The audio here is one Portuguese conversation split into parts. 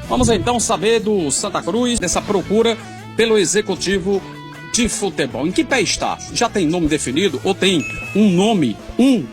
Vamos então saber do Santa Cruz, dessa procura pelo executivo de futebol. Em que pé está? Já tem nome definido ou tem um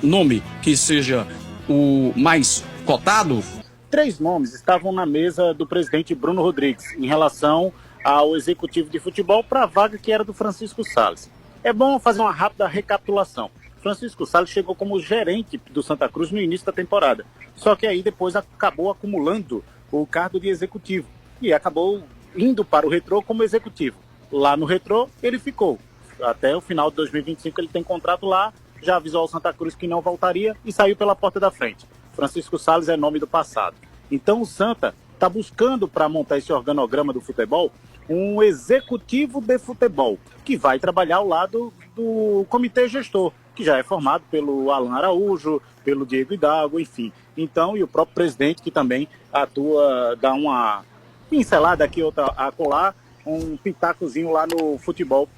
nome que seja o mais cotado? 3 nomes estavam na mesa do presidente Bruno Rodrigues em relação ao executivo de futebol para a vaga que era do Francisco Salles. É bom fazer uma rápida recapitulação. Francisco Salles chegou como gerente do Santa Cruz no início da temporada, só que aí depois acabou acumulando o cargo de executivo e acabou indo para o Retrô como executivo. Lá no Retrô ele ficou. Até o final de 2025 ele tem contrato lá, já avisou ao Santa Cruz que não voltaria e saiu pela porta da frente. Francisco Salles é nome do passado. Então o Santa está buscando, para montar esse organograma do futebol, um executivo de futebol, que vai trabalhar ao lado do comitê gestor, que já é formado pelo Alan Araújo, pelo Diego Hidalgo, enfim. Então, e o próprio presidente, que também atua, dá uma pincelada aqui, outra a colar, um pitacozinho lá no futebol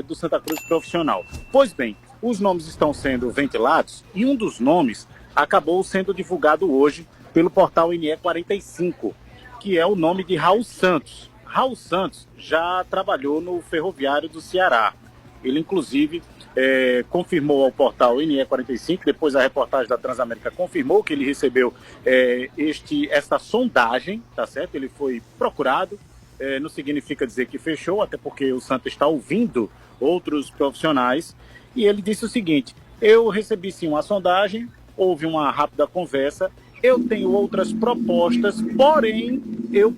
do Santa Cruz profissional. Pois bem, os nomes estão sendo ventilados e um dos nomes acabou sendo divulgado hoje pelo portal NE45, que é o nome de Raul Santos. Raul Santos já trabalhou no Ferroviário do Ceará. Ele, inclusive, confirmou ao portal NE45, depois a reportagem da Transamérica confirmou que ele recebeu esta sondagem, tá certo? Ele foi procurado, não significa dizer que fechou, até porque o Santa está ouvindo outros profissionais, e ele disse o seguinte: eu recebi sim uma sondagem, houve uma rápida conversa, eu tenho outras propostas, porém eu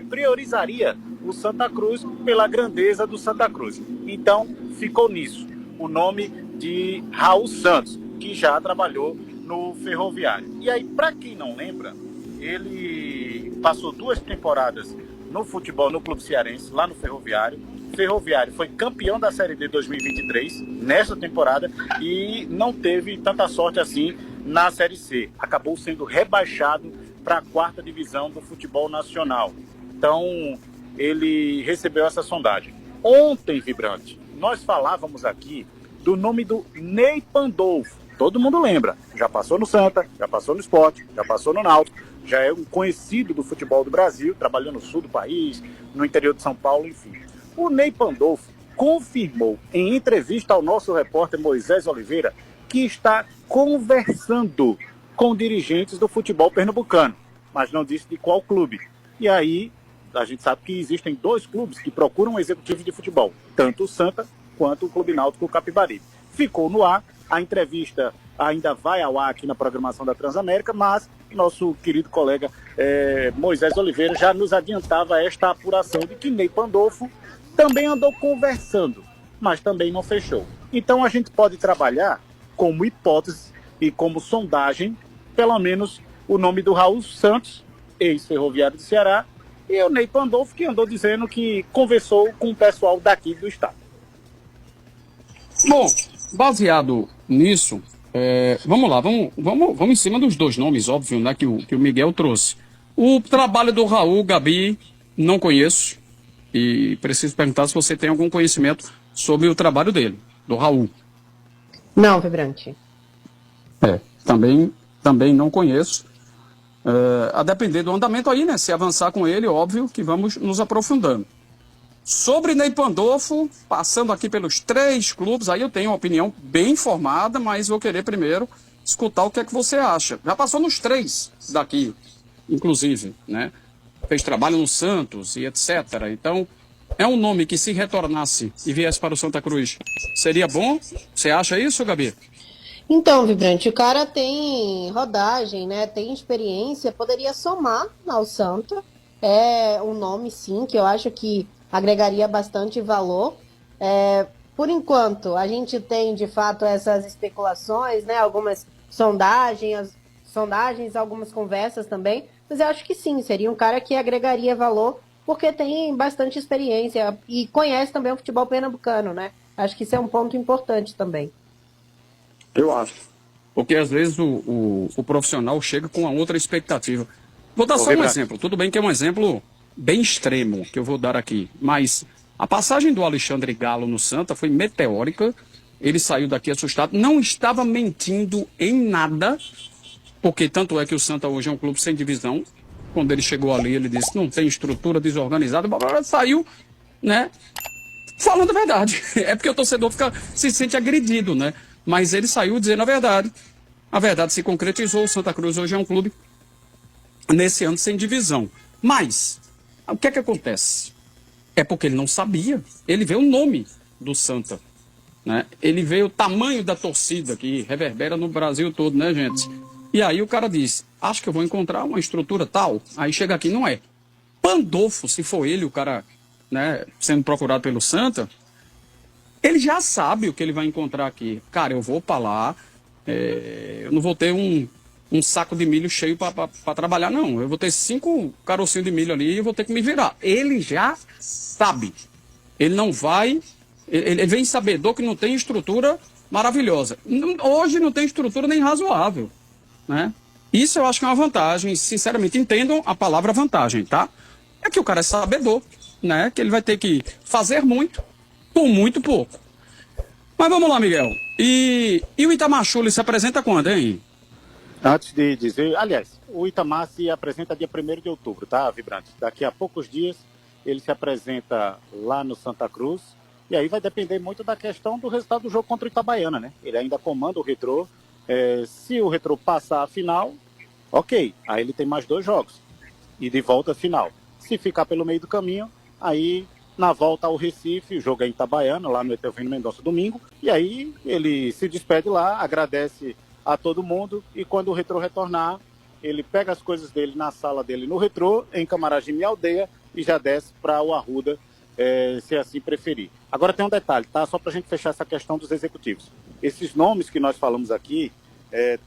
priorizaria o Santa Cruz pela grandeza do Santa Cruz. Então ficou nisso o nome de Raul Santos, que já trabalhou no Ferroviário. E aí, para quem não lembra, ele passou 2 temporadas no futebol no Clube Cearense, lá no Ferroviário. Ferroviário foi campeão da Série D 2023 nessa temporada e não teve tanta sorte assim na Série C. Acabou sendo rebaixado para a 4ª divisão do futebol nacional. Então, ele recebeu essa sondagem. Ontem, Vibrante, nós falávamos aqui do nome do Ney Pandolfo. Todo mundo lembra. Já passou no Santa, já passou no Sport, já passou no Náutico, já é um conhecido do futebol do Brasil, trabalhou no sul do país, no interior de São Paulo, enfim. O Ney Pandolfo confirmou em entrevista ao nosso repórter Moisés Oliveira que está conversando com dirigentes do futebol pernambucano, mas não disse de qual clube. E aí, a gente sabe que existem 2 clubes que procuram executivos de futebol, tanto o Santa quanto o Clube Náutico Capibaribe. Ficou no ar, a entrevista ainda vai ao ar aqui na programação da Transamérica, mas nosso querido colega Moisés Oliveira já nos adiantava esta apuração de que Ney Pandolfo também andou conversando, mas também não fechou. Então a gente pode trabalhar como hipótese e como sondagem, pelo menos o nome do Raul Santos, ex-ferroviário do Ceará, e o Ney Pandolfo, que andou dizendo que conversou com o pessoal daqui do estado. Bom, baseado nisso, vamos lá, vamos em cima dos 2 nomes, óbvio, né, que o Miguel trouxe. O trabalho do Raul, Gabi, não conheço, e preciso perguntar se você tem algum conhecimento sobre o trabalho dele, do Raul. Não, Vibrante. Também não conheço. A depender do andamento aí, né? Se avançar com ele, óbvio que vamos nos aprofundando. Sobre Ney Pandolfo, passando aqui pelos 3 clubes, aí eu tenho uma opinião bem formada, mas vou querer primeiro escutar o que é que você acha. Já passou nos 3 daqui, inclusive, né? Fez trabalho no Santos e etc. Então, é um nome que, se retornasse e viesse para o Santa Cruz, seria bom? Você acha isso, Gabi? Então, Vibrante, o cara tem rodagem, né? Tem experiência, poderia somar ao Santa. É um nome, sim, que eu acho que agregaria bastante valor. Por enquanto, a gente tem, de fato, essas especulações, né? Algumas sondagens, algumas conversas também. Mas eu acho que sim, seria um cara que agregaria valor, porque tem bastante experiência e conhece também o futebol pernambucano, né? Acho que isso é um ponto importante também. Eu acho. Porque às vezes o profissional chega com uma outra expectativa. Vou dar só um exemplo. Tudo bem que é um exemplo bem extremo que eu vou dar aqui. Mas a passagem do Alexandre Galo no Santa foi meteórica. Ele saiu daqui assustado. Não estava mentindo em nada. Porque tanto é que o Santa hoje é um clube sem divisão. quando ele chegou ali, ele disse, não tem estrutura desorganizada, saiu, né, falando a verdade. É porque o torcedor se sente agredido, né? Mas ele saiu dizendo a verdade. A verdade se concretizou, o Santa Cruz hoje é um clube, nesse ano, sem divisão. Mas, o que é que acontece? É porque ele não sabia. Ele vê o nome do Santa, né? Ele vê o tamanho da torcida que reverbera no Brasil todo, né, gente? E aí o cara diz, acho que eu vou encontrar uma estrutura tal. Aí chega aqui, não é. Pandolfo, se for ele, o cara, né, sendo procurado pelo Santa, ele já sabe o que ele vai encontrar aqui. Cara, eu vou para lá, eu não vou ter um saco de milho cheio para trabalhar, não. Eu vou ter 5 carocinhos de milho ali e eu vou ter que me virar. Ele já sabe. Ele não vai... Ele vem sabedor que não tem estrutura maravilhosa. Hoje não tem estrutura nem razoável, né? Isso eu acho que é uma vantagem. Sinceramente, entendam a palavra vantagem, tá? É que o cara é sabedor, né? Que ele vai ter que fazer muito com muito pouco. Mas vamos lá, Miguel. E o Itamar Schulli se apresenta quando, hein? Antes de dizer, aliás, o Itamar se apresenta dia 1º de outubro, tá, Vibrante? Daqui a poucos dias ele se apresenta lá no Santa Cruz, e aí vai depender muito da questão do resultado do jogo contra o Itabaiana, né? Ele ainda comanda o Retrô, se o Retrô passar a final, ok, aí ele tem mais 2 jogos, e de volta à final. Se ficar pelo meio do caminho, aí na volta ao Recife, o jogo é em Itabaiana, lá no Etelvino Mendonça, domingo, e aí ele se despede lá, agradece a todo mundo, e quando o Retrô retornar, ele pega as coisas dele na sala dele no Retrô, em Camaragibe e Aldeia, e já desce para o Arruda, se assim preferir. Agora tem um detalhe, tá? Só para a gente fechar essa questão dos executivos. Esses nomes que nós falamos aqui,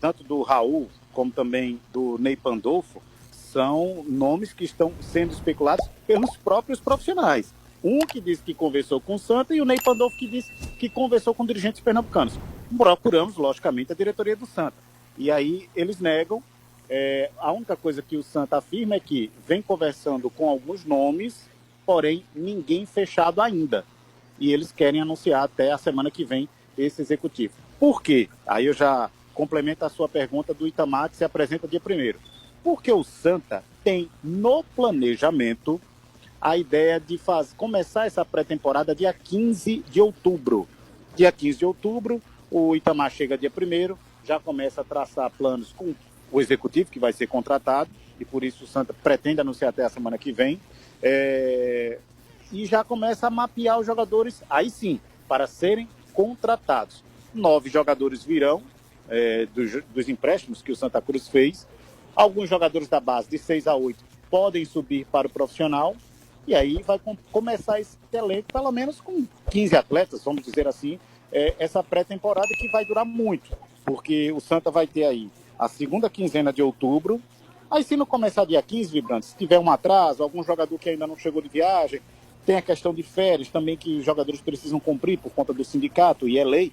tanto do Raul, como também do Ney Pandolfo, são nomes que estão sendo especulados pelos próprios profissionais. Um que disse que conversou com o Santa e o Ney Pandolfo que disse que conversou com dirigentes pernambucanos. Procuramos, logicamente, a diretoria do Santa. E aí eles negam. A única coisa que o Santa afirma é que vem conversando com alguns nomes, porém ninguém fechado ainda. E eles querem anunciar até a semana que vem esse executivo. Por quê? Aí eu já complemento a sua pergunta do Itamar, que se apresenta dia 1º. Porque o Santa tem no planejamento a ideia de começar essa pré-temporada dia 15 de outubro. Dia 15 de outubro, o Itamar chega dia 1º, já começa a traçar planos com o executivo que vai ser contratado, e por isso o Santa pretende anunciar até a semana que vem, e já começa a mapear os jogadores, aí sim, para serem contratados. 9 jogadores virão dos empréstimos que o Santa Cruz fez. Alguns jogadores da base, de 6 a 8, podem subir para o profissional, e aí vai começar esse elenco, pelo menos com 15 atletas, vamos dizer assim, essa pré-temporada que vai durar muito, porque o Santa vai ter aí a segunda quinzena de outubro. Aí se não começar dia 15, Vibrante, se tiver um atraso, algum jogador que ainda não chegou de viagem, tem a questão de férias também que os jogadores precisam cumprir por conta do sindicato, e é lei,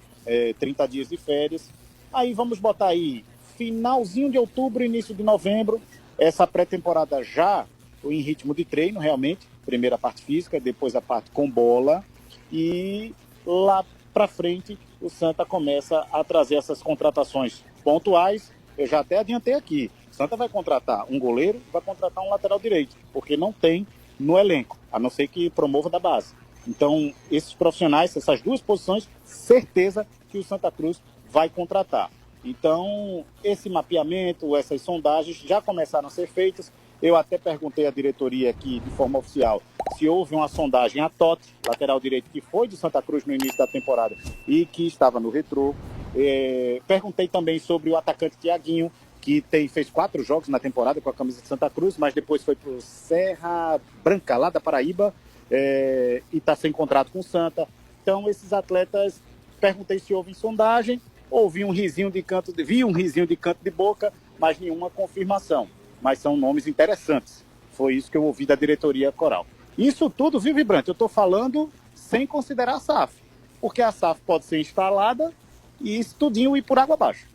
30 dias de férias. Aí vamos botar aí finalzinho de outubro, início de novembro, essa pré-temporada já em ritmo de treino, realmente, primeiro a parte física, depois a parte com bola, e lá para frente o Santa começa a trazer essas contratações pontuais. Eu já até adiantei aqui, o Santa vai contratar um goleiro, vai contratar um lateral direito, porque não tem no elenco, a não ser que promova da base. Então, esses profissionais, essas 2 posições, certeza que o Santa Cruz vai contratar. Então, esse mapeamento, essas sondagens já começaram a ser feitas. Eu até perguntei à diretoria aqui, de forma oficial, se houve uma sondagem a Totti, lateral direito, que foi de Santa Cruz no início da temporada e que estava no Retrô. Perguntei também sobre o atacante Thiaguinho, que fez 4 jogos na temporada com a camisa de Santa Cruz, mas depois foi para o Serra Branca, lá da Paraíba, e está sem contrato com o Santa. Então, esses atletas, perguntei se houve sondagem, vi um risinho de canto de boca, mas nenhuma confirmação. Mas são nomes interessantes. Foi isso que eu ouvi da diretoria coral. Isso tudo, viu, Vibrante? Eu estou falando sem considerar a SAF, porque a SAF pode ser instalada e isso tudinho ir por água abaixo.